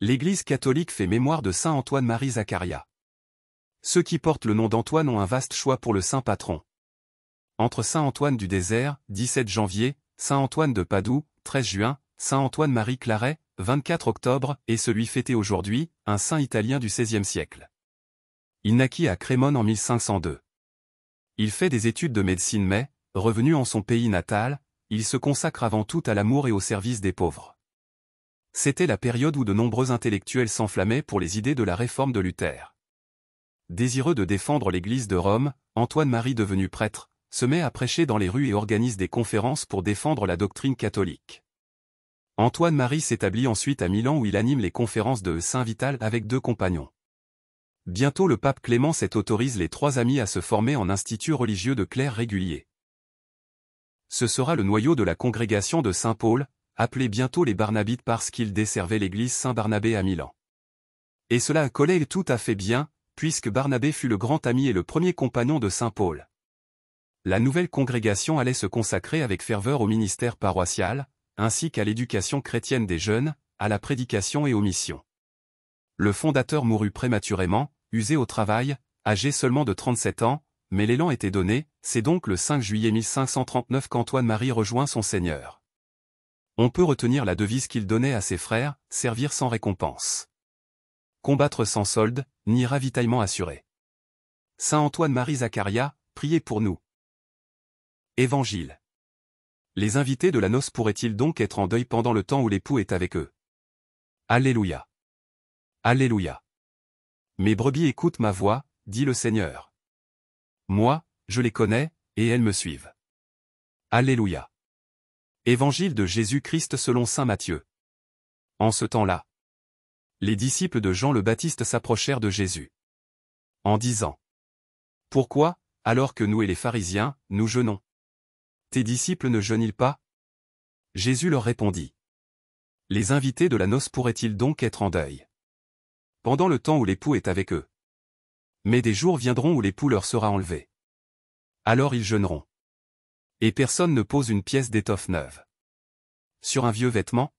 L'Église catholique fait mémoire de saint Antoine-Marie Zaccaria. Ceux qui portent le nom d'Antoine ont un vaste choix pour le saint patron. Entre saint Antoine du Désert, 17 janvier, saint Antoine de Padoue, 13 juin, saint Antoine-Marie Claret, 24 octobre, et celui fêté aujourd'hui, un saint italien du XVIe siècle. Il naquit à Crémone en 1502. Il fait des études de médecine mais, revenu en son pays natal, il se consacre avant tout à l'amour et au service des pauvres. C'était la période où de nombreux intellectuels s'enflammaient pour les idées de la réforme de Luther. Désireux de défendre l'Église de Rome, Antoine-Marie devenu prêtre, se met à prêcher dans les rues et organise des conférences pour défendre la doctrine catholique. Antoine-Marie s'établit ensuite à Milan où il anime les conférences de Saint Vital avec 2 compagnons. Bientôt le pape Clément VII autorise les 3 amis à se former en institut religieux de clercs réguliers. Ce sera le noyau de la congrégation de Saint-Paul, appelée bientôt les Barnabites parce qu'ils desservaient l'église Saint-Barnabé à Milan. Et cela collait tout à fait bien, puisque Barnabé fut le grand ami et le premier compagnon de Saint-Paul. La nouvelle congrégation allait se consacrer avec ferveur au ministère paroissial, ainsi qu'à l'éducation chrétienne des jeunes, à la prédication et aux missions. Le fondateur mourut prématurément, usé au travail, âgé seulement de 37 ans, mais l'élan était donné, c'est donc le 5 juillet 1539 qu'Antoine-Marie rejoint son Seigneur. On peut retenir la devise qu'il donnait à ses frères, servir sans récompense. Combattre sans solde, ni ravitaillement assuré. Saint Antoine-Marie Zaccaria, priez pour nous. Évangile. Les invités de la noce pourraient-ils donc être en deuil pendant le temps où l'époux est avec eux? Alléluia. Alléluia. Mes brebis écoutent ma voix, dit le Seigneur. Moi, je les connais, et elles me suivent. Alléluia. Évangile de Jésus-Christ selon saint Matthieu. En ce temps-là, les disciples de Jean le Baptiste s'approchèrent de Jésus. En disant: Pourquoi, alors que nous et les pharisiens, nous jeûnons? Tes disciples ne jeûnent-ils pas? Jésus leur répondit: Les invités de la noce pourraient-ils donc être en deuil pendant le temps où l'époux est avec eux? Mais des jours viendront où l'époux leur sera enlevé. Alors ils jeûneront. Et personne ne pose une pièce d'étoffe neuve sur un vieux vêtement,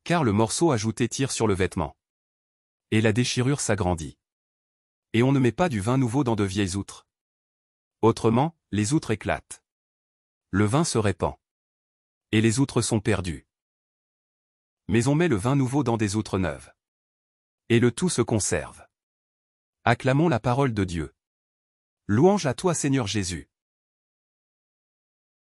car le morceau ajouté tire sur le vêtement. Et la déchirure s'agrandit. Et on ne met pas du vin nouveau dans de vieilles outres. Autrement, les outres éclatent. Le vin se répand. Et les outres sont perdues. Mais on met le vin nouveau dans des outres neuves. Et le tout se conserve. Acclamons la parole de Dieu. Louange à toi Seigneur Jésus.